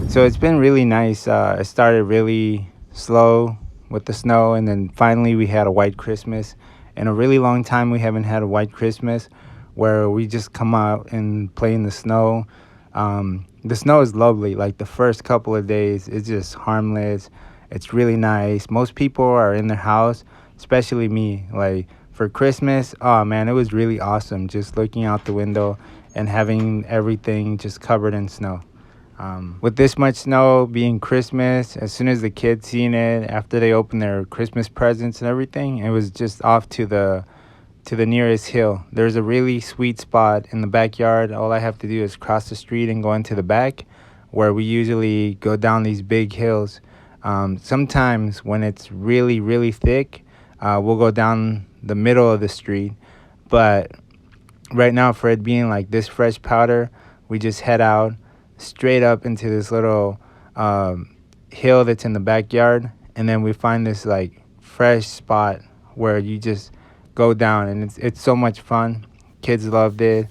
So it's been really nice. It started really slow with the snow, and then finally we had a white Christmas. In a really long time, we haven't had a white Christmas where we just come out and play in the snow. The snow is lovely. Like the first couple of days, it's just harmless. It's really nice. Most people are in their house, especially me. Like for Christmas, oh man, it was really awesome just looking out the window and having everything just covered in snow. With this much snow being Christmas, as soon as the kids seen it, after they opened their Christmas presents and everything, it was just off to the nearest hill. There's a really sweet spot in the backyard. All I have to do is cross the street and go into the back, where we usually go down these big hills. Sometimes when it's really really thick, we'll go down the middle of the street. But right now, for it being like this fresh powder, we just head out straight up into this little hill that's in the backyard, and then we find this like fresh spot where you just go down, and it's so much fun. Kids loved it.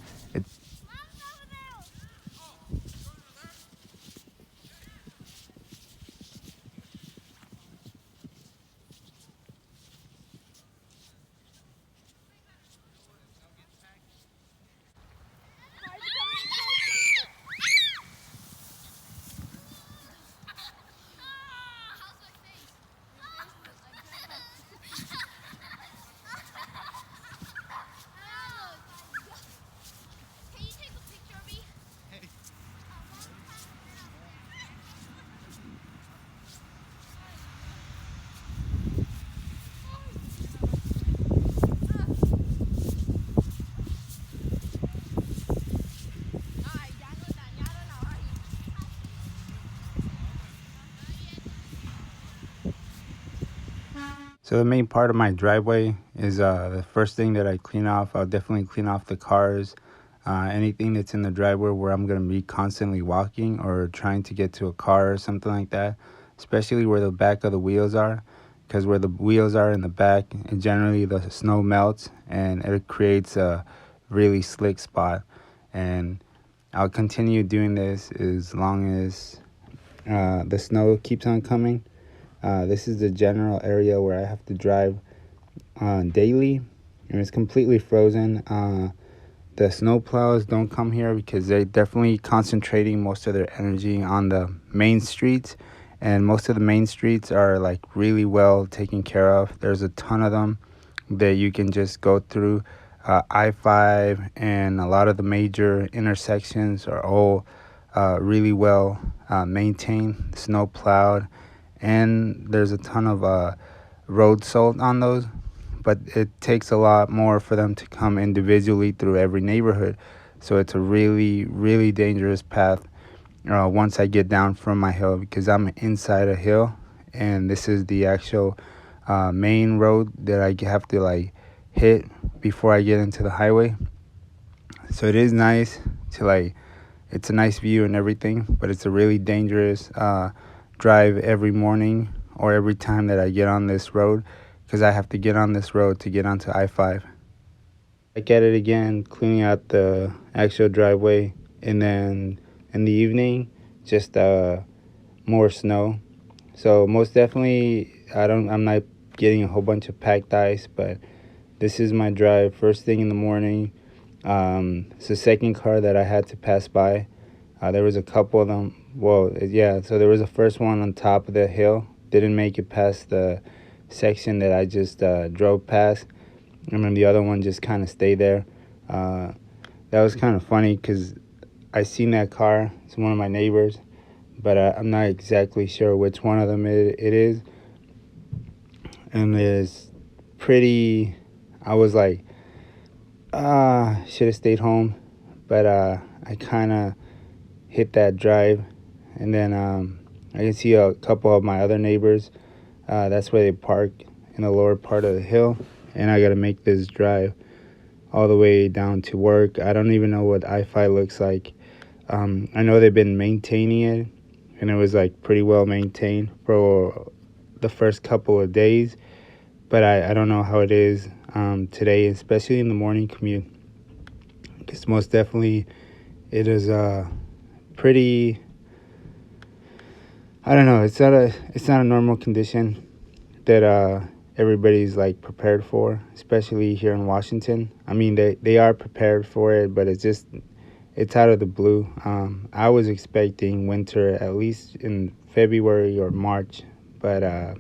So the main part of my driveway is the first thing that I clean off. I'll definitely clean off the cars, anything that's in the driveway where I'm going to be constantly walking or trying to get to a car or something like that, especially where the back of the wheels are, because where the wheels are in the back, and generally the snow melts and it creates a really slick spot. And I'll continue doing this as long as the snow keeps on coming. This is the general area where I have to drive daily, and it's completely frozen. The snow plows don't come here because they're definitely concentrating most of their energy on the main streets, and most of the main streets are like really well taken care of. There's a ton of them that you can just go through. I-5 and a lot of the major intersections are all really well maintained, snow plowed, and there's a ton of road salt on those. But it takes a lot more for them to come individually through every neighborhood. So it's a really, really dangerous path once I get down from my hill, because I'm inside a hill, and this is the actual main road that I have to like hit before I get into the highway. So it is nice to like, it's a nice view and everything, but it's a really dangerous drive every morning or every time that I get on this road, because I have to get on this road to get onto I-5. I get it again, cleaning out the actual driveway, and then in the evening, just more snow. So most definitely, I'm not getting a whole bunch of packed ice, but this is my drive first thing in the morning. It's the second car that I had to pass by. There was a couple of them. Well, yeah, so there was a first one on top of the hill. Didn't make it past the section that I just drove past. And then the other one just kind of stayed there. That was kind of funny because I seen that car. It's one of my neighbors, but I'm not exactly sure which one of them it is. And it's pretty, I was like, should have stayed home. But I kind of hit that drive, and then I can see a couple of my other neighbors. That's where they park, in the lower part of the hill, and I got to make this drive all the way down to work. I don't even know what I-5 looks like. I know they've been maintaining it, and it was like pretty well maintained for the first couple of days, but I don't know how it is today, especially in the morning commute, because most definitely it is pretty I don't know. It's not a normal condition that everybody's like prepared for, especially here in Washington. I mean, they are prepared for it, but it's out of the blue. I was expecting winter at least in February or March, but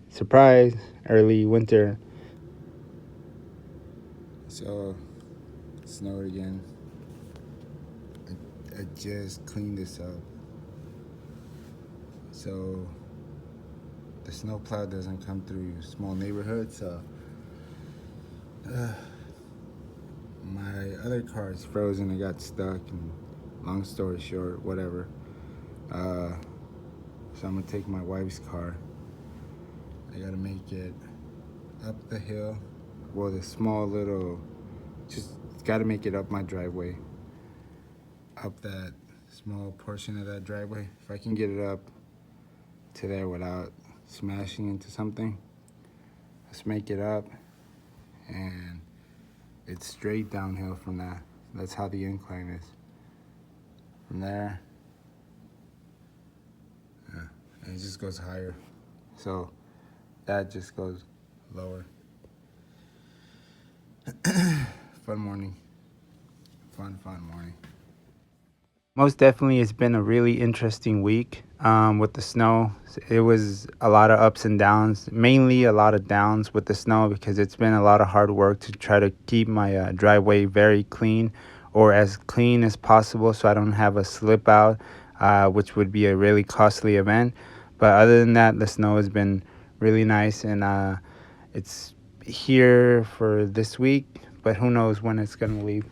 surprise, early winter. So, it snowed again. I just cleaned this up. So, the snowplow doesn't come through small neighborhoods. So, my other car is frozen. I got stuck. And long story short, whatever. Uh, so, I'm going to take my wife's car. I got to make it up the hill. Well, the small little, just got to make it up my driveway. Up that small portion of that driveway. If I can get it up to there without smashing into something, let's make it up, and it's straight downhill from that. That's how the incline is. From there, and it just goes higher. So that just goes lower. Fun morning. Fun morning. Most definitely, it's been a really interesting week with the snow. It was a lot of ups and downs, mainly a lot of downs with the snow because it's been a lot of hard work to try to keep my driveway very clean or as clean as possible so I don't have a slip out, which would be a really costly event. But other than that, the snow has been really nice, and it's here for this week, but who knows when it's going to leave.